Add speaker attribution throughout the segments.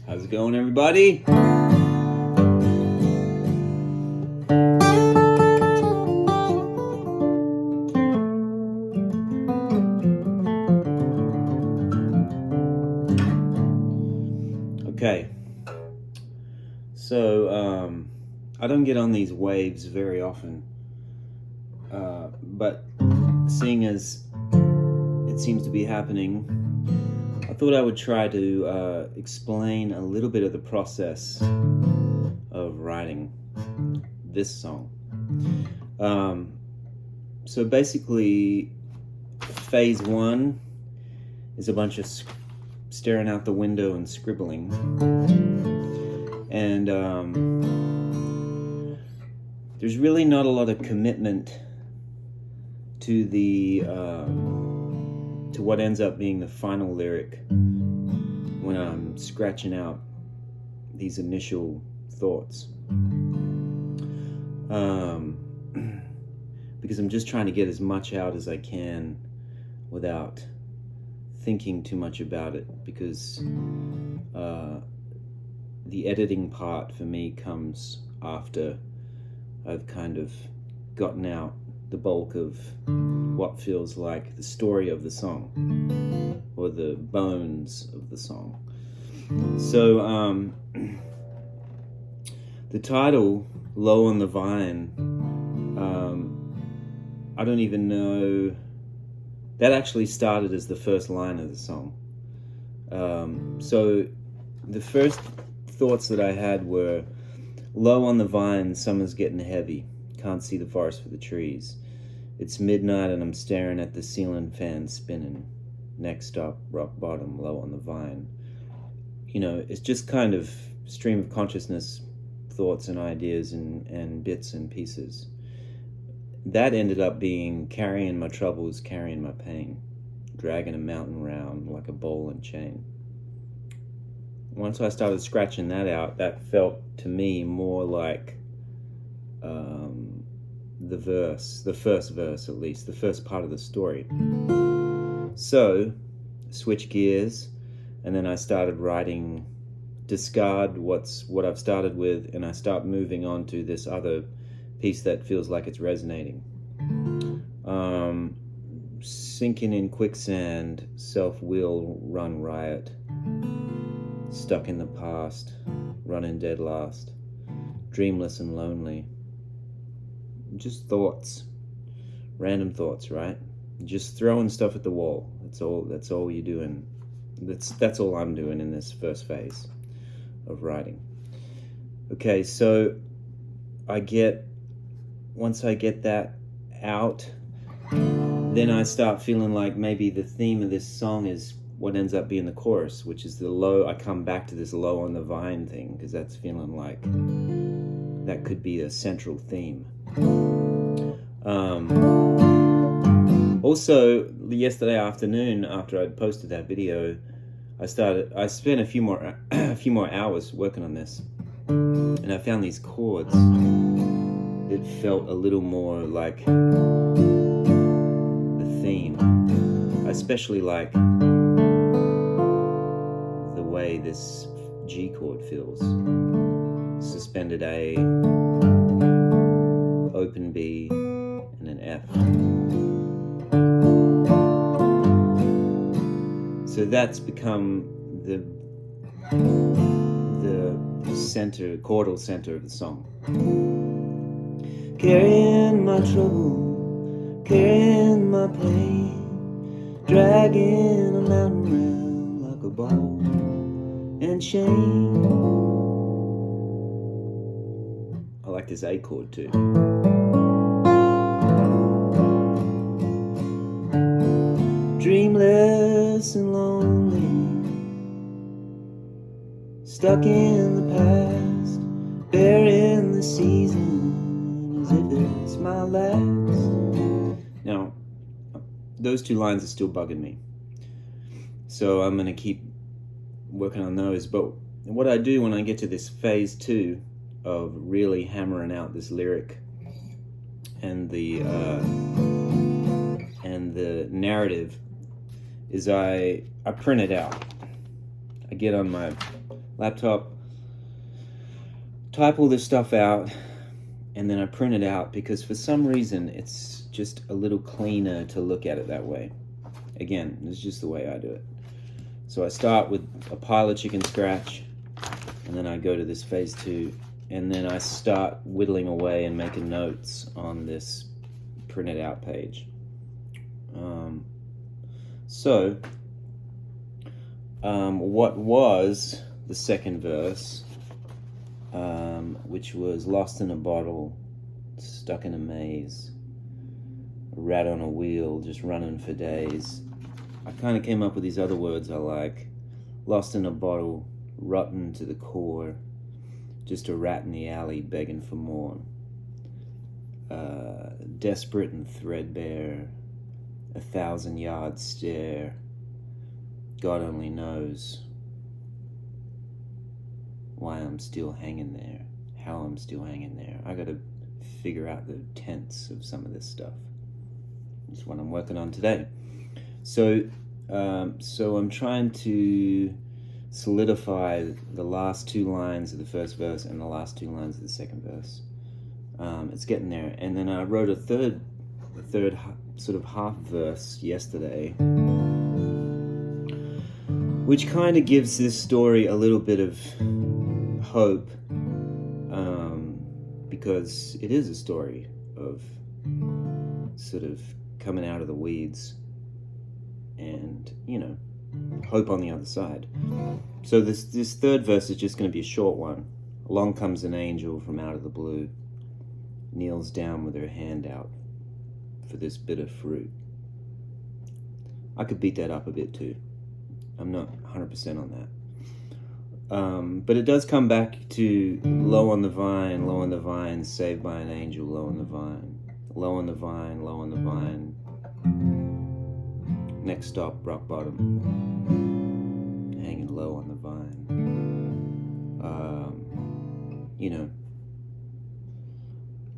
Speaker 1: How's it going, everybody? Okay, so I don't get on these waves very often, but seeing as it seems to be happening, I thought I would try to explain a little bit of the process of writing this song. So basically, phase one is a bunch of staring out the window and scribbling, and there's really not a lot of commitment to the to what ends up being the final lyric when I'm scratching out these initial thoughts, because I'm just trying to get as much out as I can without thinking too much about it, because the editing part for me comes after I've kind of gotten out the bulk of what feels like the story of the song, or the bones of the song. So the title, Low on the Vine, I don't even know, that actually started as the first line of the song. So the first thoughts that I had were, low on the vine, summer's getting heavy, can't see the forest for the trees. It's midnight and I'm staring at the ceiling fan spinning. Next stop, rock bottom, low on the vine. You know, it's just kind of stream of consciousness, thoughts and ideas and bits and pieces. That ended up being carrying my troubles, carrying my pain, dragging a mountain round like a ball and chain. Once I started scratching that out, that felt to me more like the verse, the first verse at least, the first part of the story. So, switch gears, and then I started writing, discard what I've started with, and I start moving on to this other piece that feels like it's resonating. Sinking in quicksand, self-will run riot, stuck in the past, running dead last, dreamless and lonely. Just thoughts, random thoughts, right? Just throwing stuff at the wall. That's all you're doing. That's all I'm doing in this first phase of writing. Okay, so once I get that out, then I start feeling like maybe the theme of this song is what ends up being the chorus, which is the low. I come back to this low on the vine thing, because that's feeling like that could be a central theme. Also, yesterday afternoon, after I'd posted that video, I spent a few more hours working on this, and I found these chords that felt a little more like the theme. I especially like the way this G chord feels. Suspended A, open B, and an F. So that's become the center, chordal center of the song. Carrying my trouble, carrying my pain, dragging a mountain round like a ball and chain. I like this A chord too. Dreamless and lonely, stuck in the past, burying the season as if it's my last. Now, those two lines are still bugging me, so I'm going to keep working on those. But what I do when I get to this phase two of really hammering out this lyric and the narrative is I print it out. I get on my laptop, type all this stuff out, and then I print it out because for some reason it's just a little cleaner to look at it that way. Again, it's just the way I do it. So I start with a pile of chicken scratch, and then I go to this phase 2, and then I start whittling away and making notes on this printed out page. What was the second verse, which was lost in a bottle, stuck in a maze, a rat on a wheel, just running for days. I kind of came up with these other words I like. Lost in a bottle, rotten to the core, just a rat in the alley begging for more. Desperate and threadbare, 1,000-yard stare, God only knows why I'm still hanging there, how I'm still hanging there. I gotta figure out the tense of some of this stuff. It's what I'm working on today. So I'm trying to solidify the last 2 lines of the first verse and the last 2 lines of the second verse. It's getting there. And then I wrote a third sort of half verse yesterday, which kind of gives this story a little bit of hope, because it is a story of sort of coming out of the weeds and, hope on the other side. So this third verse is just going to be a short one. Along comes an angel from out of the blue, kneels down with her hand out for this bitter fruit. I could beat that up a bit too. I'm not 100% on that. But it does come back to low on the vine, saved by an angel, low on the vine. Low on the vine, low on the vine. Next stop, rock bottom. Hanging low on the vine.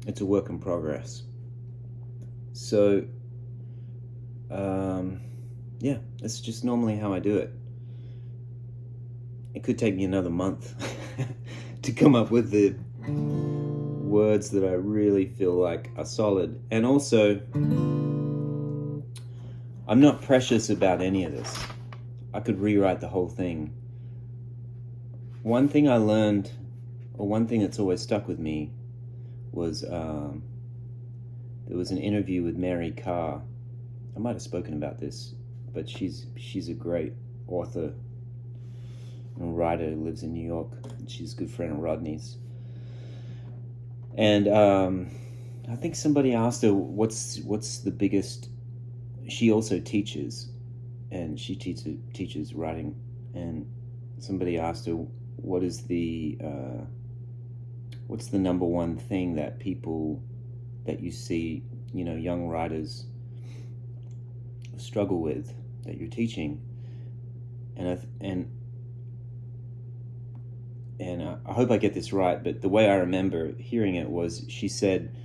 Speaker 1: It's a work in progress. So, that's just normally how I do it. It could take me another month to come up with the words that I really feel like are solid. And also, I'm not precious about any of this. I could rewrite the whole thing. One thing I learned, or one thing that's always stuck with me, was there was an interview with Mary Carr. I might have spoken about this, but she's a great author and writer who lives in New York. She's a good friend of Rodney's. And I think somebody asked her what's the biggest. She also teaches, and she teaches writing. And somebody asked her what's the number one thing that people that you see, young writers struggle with that you're teaching. And I hope I get this right, but the way I remember hearing it was she said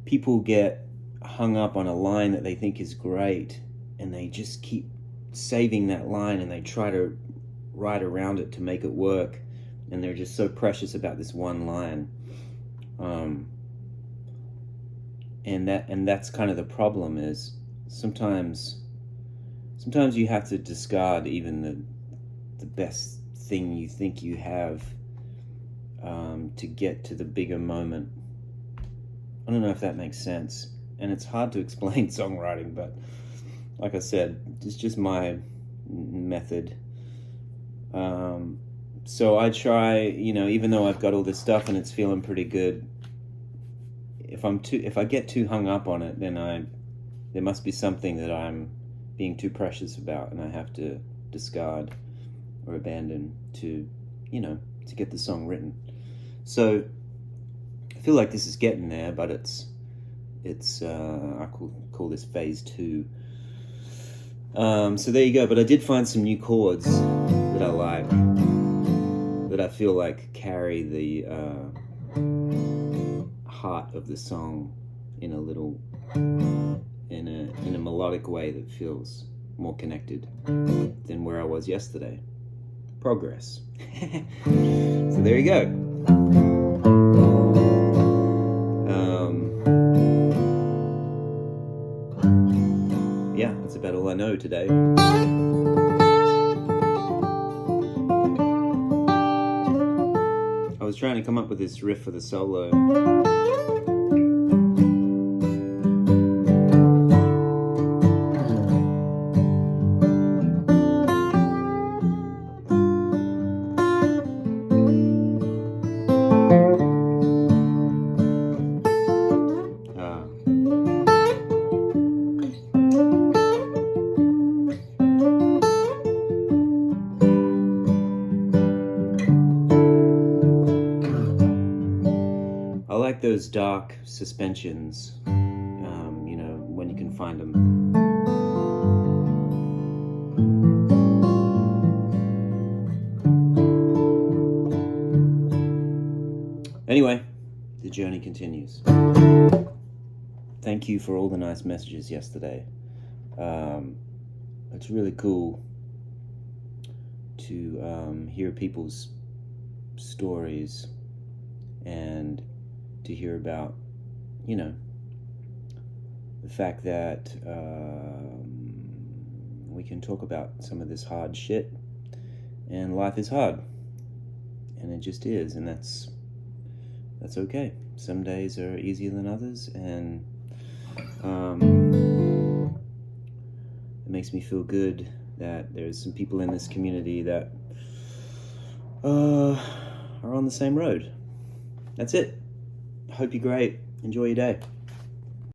Speaker 1: people get hung up on a line that they think is great, and they just keep saving that line, and they try to write around it to make it work, and they're just so precious about this one line. And that's kind of the problem, is sometimes you have to discard even the best thing you think you have to get to the bigger moment. I don't know if that makes sense, and it's hard to explain songwriting, but like I said, it's just my method. So I try, even though I've got all this stuff and it's feeling pretty good, if I get too hung up on it, then there must be something that I'm being too precious about, and I have to discard or abandon to get the song written. So I feel like this is getting there, but it's I call this phase 2. So there you go. But I did find some new chords that I like, that I feel like carry the heart of the song in a melodic way that feels more connected than where I was yesterday. progress. So there you go. Yeah, that's about all I know today. I was trying to come up with this riff for the solo. I like those dark suspensions, you know, when you can find them. Anyway, the journey continues. Thank you for all the nice messages yesterday. It's really cool to hear people's stories and to hear about, you know, the fact that we can talk about some of this hard shit, and life is hard, and it just is, and that's okay. Some days are easier than others, and it makes me feel good that there's some people in this community that are on the same road. That's it. Hope you're great. Enjoy your day.